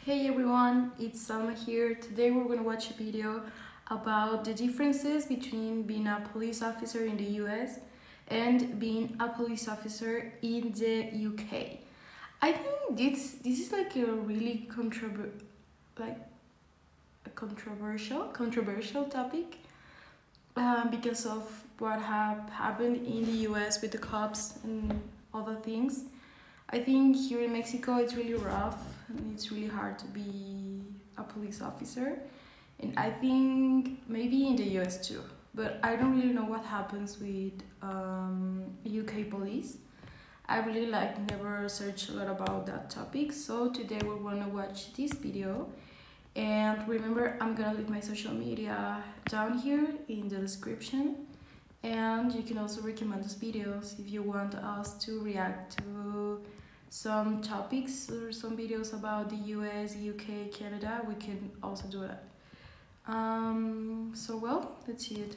Hey everyone, it's Salma here. Today we're going to watch a video about the differences between being a police officer in the US and being a police officer in the UK. I think this is like a really controversial topic because of what have happened in the US with the cops and other things. I think here in Mexico it's really rough and it's really hard to be a police officer. And I think maybe in the US too. But I don't really know what happens with UK police. I really never searched a lot about that topic. So today we're gonna watch this video. And remember, I'm gonna leave my social media down here in the description. And you can also recommend those videos if you want us to react to some topics or some videos about the US, UK, Canada. We can also do that. Let's see it.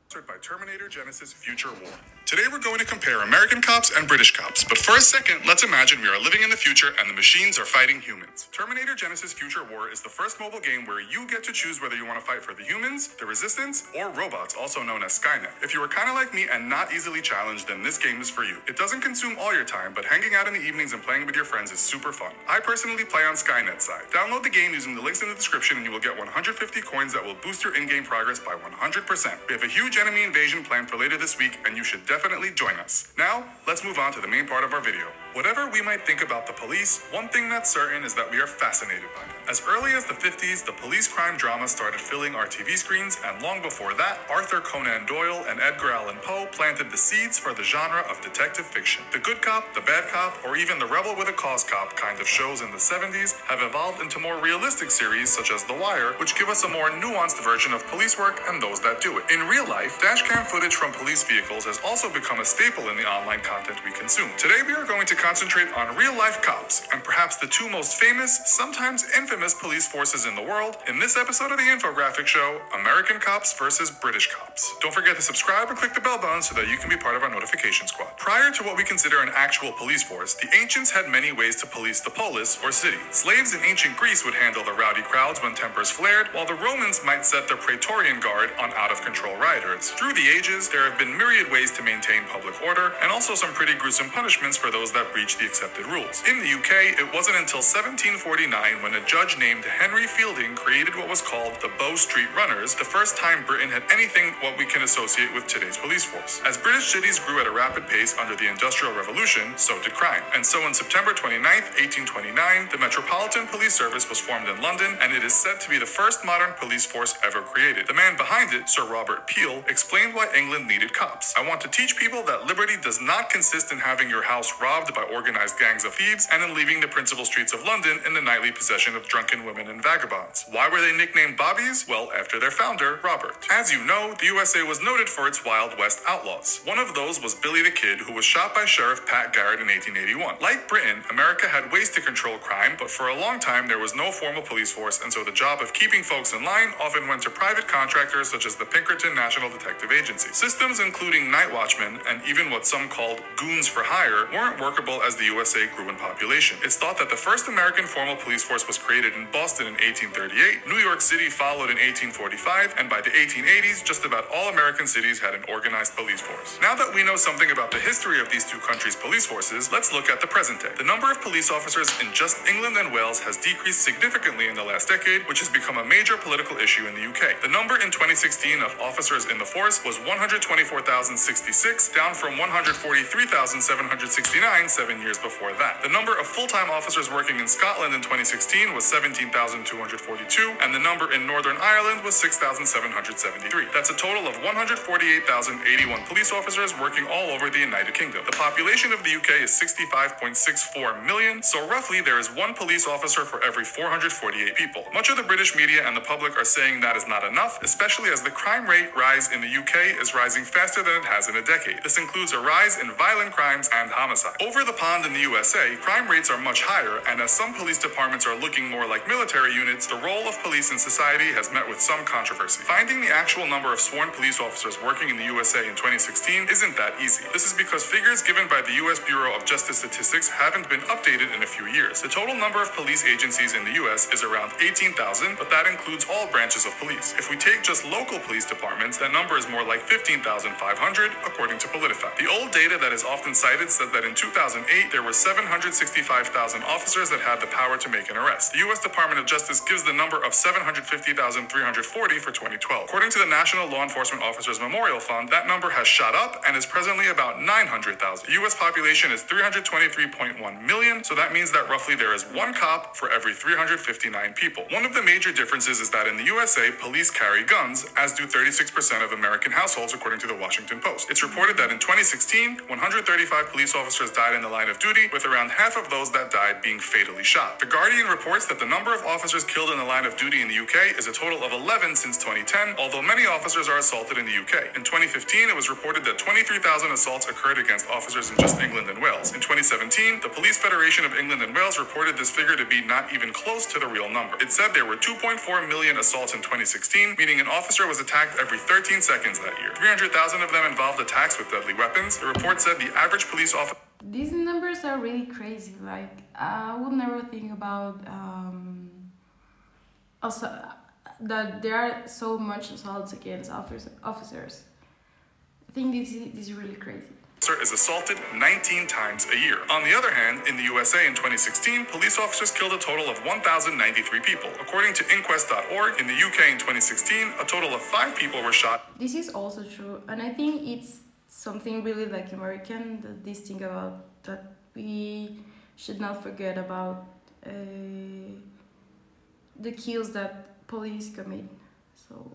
Sponsored by Terminator Genisys Future War. Today we're going to compare American cops and British cops, but for a second, let's imagine we are living in the future and the machines are fighting humans. Terminator Genisys Future War is the first mobile game where you get to choose whether you want to fight for the humans, the resistance, or robots, also known as Skynet. If you are kind of like me and not easily challenged, then this game is for you. It doesn't consume all your time, but hanging out in the evenings and playing with your friends is super fun. I personally play on Skynet's side. Download the game using the links in the description and you will get 150 coins that will boost your in-game progress by 100%. We have a huge enemy invasion planned for later this week, and you should definitely join us. Now, let's move on to the main part of our video. Whatever we might think about the police, one thing that's certain is that we are fascinated by them. As early as the 50s, the police crime drama started filling our TV screens, and long before that, Arthur Conan Doyle and Edgar Allan Poe planted the seeds for the genre of detective fiction. The good cop, the bad cop, or even the rebel with a cause cop kind of shows in the 70s have evolved into more realistic series such as The Wire, which give us a more nuanced version of police work and those that do it. In real life, dashcam footage from police vehicles has also become a staple in the online content we consume. Today we are going to concentrate on real-life cops and perhaps the two most famous, sometimes infamous police forces in the world in this episode of the infographic show, American Cops versus British Cops. Don't forget to subscribe and click the bell button so that you can be part of our notification squad. Prior to what we consider an actual police force, the ancients had many ways to police the polis or city. Slaves in ancient Greece would handle the rowdy crowds when tempers flared, while the Romans might set their Praetorian Guard on out-of-control rioters. Through the ages, there have been myriad ways to maintain public order, and also some pretty gruesome punishments for those that breach the accepted rules. In the UK, it wasn't until 1749 when a judge named Henry Fielding created what was called the Bow Street Runners, the first time Britain had anything what we can associate with today's police force. As British cities grew at a rapid pace under the Industrial Revolution, so did crime. And so on September 29th, 1829, the Metropolitan Police Service was formed in London, and it is said to be the first modern police force ever created. The man behind it, Sir Robert Peel, explained why England needed cops. "I want to teach people that liberty does not consist in having your house robbed by organized gangs of thieves and in leaving the principal streets of London in the nightly possession of drunken women and vagabonds." Why were they nicknamed Bobbies? Well, after their founder, Robert. As you know, the USA was noted for its Wild West outlaws. One of those was Billy the Kid, who was shot by Sheriff Pat Garrett in 1881. Like Britain, America had ways to control crime, but for a long time there was no formal police force, and so the job of keeping folks in line often went to private contractors such as the Pinkerton National Detective Agency. Systems including night watchmen and even what some called goons for hire weren't workable as the USA grew in population. It's thought that the first American formal police force was created in Boston in 1838, New York City followed in 1845, and by the 1880s, just about all American cities had an organized police force. Now that we know something about the history of these two countries' police forces, let's look at the present day. The number of police officers in just England and Wales has decreased significantly in the last decade, which has become a major political issue in the UK. The number in 2016 of officers in the force was 124,066, down from 143,769 7 years before that. The number of full-time officers working in Scotland in 2016 was 17,242, and the number in Northern Ireland was 6,773. That's a total of 148,081 police officers working all over the United Kingdom. The population of the UK is 65.64 million, so roughly there is one police officer for every 448 people. Much of the British media and the public are saying that is not enough, especially as the crime rate rise in the UK is rising faster than it has in a decade. This includes a rise in violent crimes and homicide. Over the pond in the USA, crime rates are much higher, and as some police departments are looking more like military units, the role of police in society has met with some controversy. Finding the actual number of sworn police officers working in the USA in 2016 isn't that easy. This is because figures given by the U.S. Bureau of Justice Statistics haven't been updated in a few years. The total number of police agencies in the U.S. is around 18,000, but that includes all branches of police. If we take just local police departments, that number is more like 15,500, according to PolitiFact. The old data that is often cited said that in 2008, there were 765,000 officers that had the power to make an arrest. The U.S. Department of Justice gives the number of 750,340 for 2012. According to the National Law Enforcement Officers Memorial Fund, that number has shot up and is presently about 900,000. The U.S. population is 323.1 million, so that means that roughly there is one cop for every 359 people. One of the major differences is that in the USA, police carry guns, as do 36% of American households, according to the Washington Post. It's reported that in 2016, 135 police officers died in the line of duty, with around half of those that died being fatally shot. The Guardian reports that the number of officers killed in the line of duty in the UK is a total of 11 since 2010, although many officers are assaulted in the UK. In 2015, it was reported that 23,000 assaults occurred against officers in just England and Wales. In 2017, the Police Federation of England and Wales reported this figure to be not even close to the real number. It said there were 2.4 million assaults in 2016, meaning an officer was attacked every 13 seconds that year. 300,000 of them involved attacks with deadly weapons. The report said the average police officer... These numbers are really crazy. Like, I would never think about also that there are so much assaults against officers. I think this is really crazy. Is assaulted 19 times a year. On the other hand, in the USA in 2016, police officers killed a total of 1,093 people. According to Inquest.org, in the UK in 2016, a total of 5 people were shot. This is also true, and I think it's something really like American, that this thing about that we should not forget about the kills that police commit. So.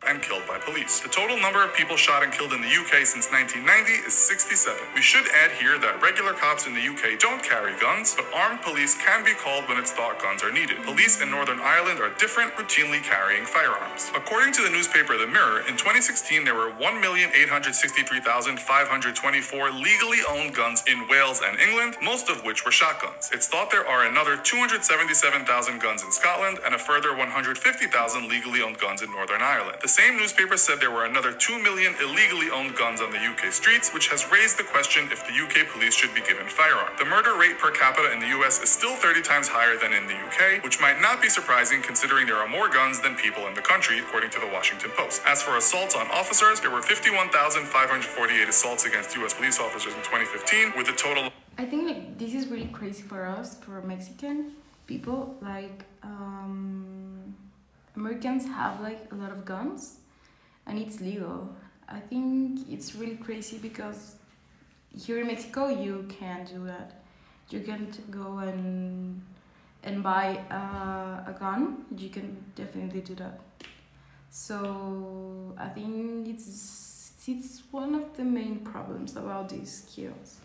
And killed by police. The total number of people shot and killed in the UK since 1990 is 67. We should add here that regular cops in the UK don't carry guns, but armed police can be called when it's thought guns are needed. Police in Northern Ireland are different, routinely carrying firearms. According to the newspaper The Mirror, in 2016 there were 1,863,524 legally owned guns in Wales and England, most of which were shotguns. It's thought there are another 277,000 guns in Scotland and a further 150,000 legally owned guns in Northern Ireland. The same newspaper said there were another 2 million illegally owned guns on the UK streets, which has raised the question if the UK police should be given firearms. The murder rate per capita in the US is still 30 times higher than in the UK, which might not be surprising considering there are more guns than people in the country, according to the Washington Post. As for assaults on officers, there were 51,548 assaults against US police officers in 2015, with a total... I think like this is really crazy for us, for Mexican people. Like, Americans have like a lot of guns and it's legal. I think it's really crazy because here in Mexico you can't do that. You can't go and buy a gun. You can definitely do that. So I think it's one of the main problems about these kills.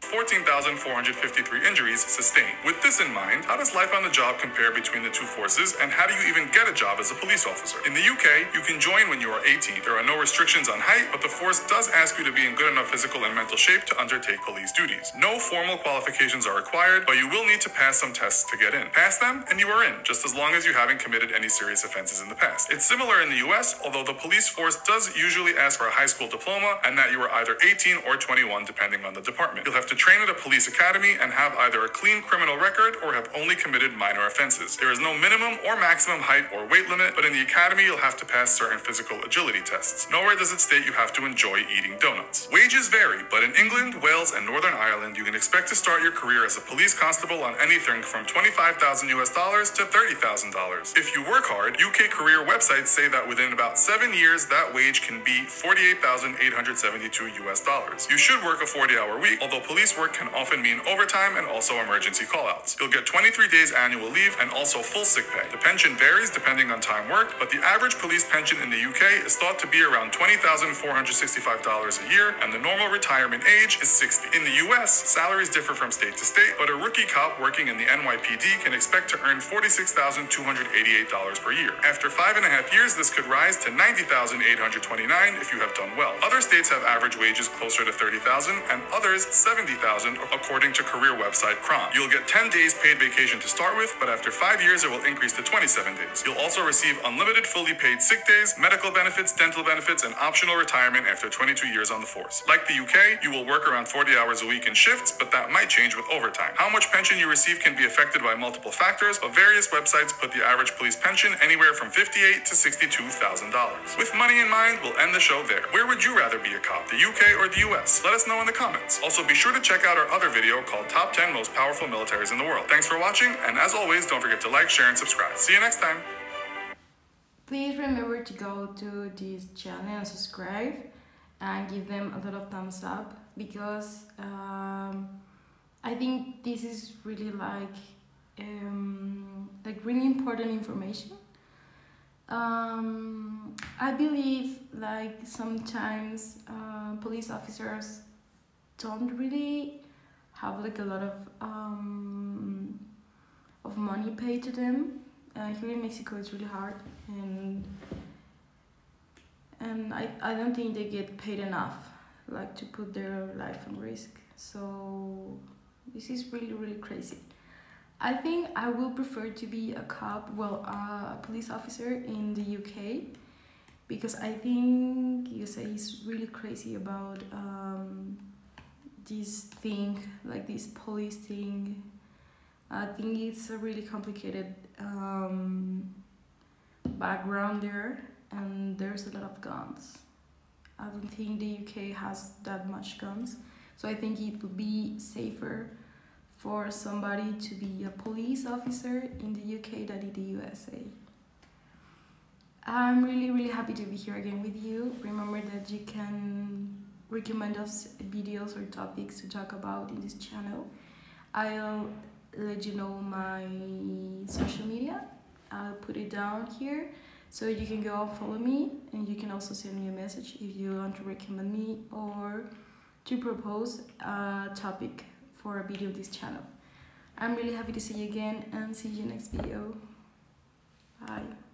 14,453 injuries sustained. With this in mind, how does life on the job compare between the two forces, and how do you even get a job as a police officer? In the UK, you can join when you are 18. There are no restrictions on height, but the force does ask you to be in good enough physical and mental shape to undertake police duties. No formal qualifications are required, but you will need to pass some tests to get in. Pass them, and you are in, just as long as you haven't committed any serious offenses in the past. It's similar in the US, although the police force does usually ask for a high school diploma, and that you are either 18 or 21, depending on the department. You'll have to train at a police academy and have either a clean criminal record or have only committed minor offenses. There is no minimum or maximum height or weight limit, but in the academy you'll have to pass certain physical agility tests. Nowhere does it state you have to enjoy eating donuts. Wages vary, but in England, Wales, and Northern Ireland, you can expect to start your career as a police constable on anything from $25,000 US to $30,000. If you work hard, UK career websites say that within about 7 years, that wage can be $48,872 US. You should work a 40-hour week, although police police work can often mean overtime and also emergency callouts. You'll get 23 days annual leave and also full sick pay. The pension varies depending on time worked, but the average police pension in the UK is thought to be around $20,465 a year, and the normal retirement age is 60. In the US, salaries differ from state to state, but a rookie cop working in the NYPD can expect to earn $46,288 per year. After 5.5 years, this could rise to $90,829 if you have done well. Other states have average wages closer to $30,000 and others $70,000 according to career website Kron. You'll get 10 days paid vacation to start with, but after 5 years it will increase to 27 days. You'll also receive unlimited fully paid sick days, medical benefits, dental benefits, and optional retirement after 22 years on the force. Like the UK, you will work around 40 hours a week in shifts, but that might change with overtime. How much pension you receive can be affected by multiple factors, but various websites put the average police pension anywhere from $58,000 to $62,000. With money in mind, we'll end the show there. Where would you rather be a cop, the UK or the US? Let us know in the comments. Also, be sure to check out our other video called Top 10 Most Powerful Militaries in the World. Thanks for watching, and as always, don't forget to like, share, and subscribe. See you next time. Please remember to go to this channel and subscribe and give them a lot of thumbs up, because I think this is really like really important information. I believe like sometimes police officers don't really have like a lot of money paid to them. Here in Mexico it's really hard, and I don't think they get paid enough like to put their life on risk. So this is really crazy. I think I will prefer to be a cop, well, a police officer in the UK, because I think USA is really crazy about this thing, like this police thing. I think it's a really complicated background there, and there's a lot of guns. I don't think the UK has that much guns, so I think it would be safer for somebody to be a police officer in the UK than in the USA. I'm really happy to be here again with you. Remember that you can recommend us videos or topics to talk about in this channel. I'll let you know my social media. I'll put it down here so you can go and follow me, and you can also send me a message if you want to recommend me or to propose a topic for a video on this channel. I'm really happy to see you again, and see you next video. Bye.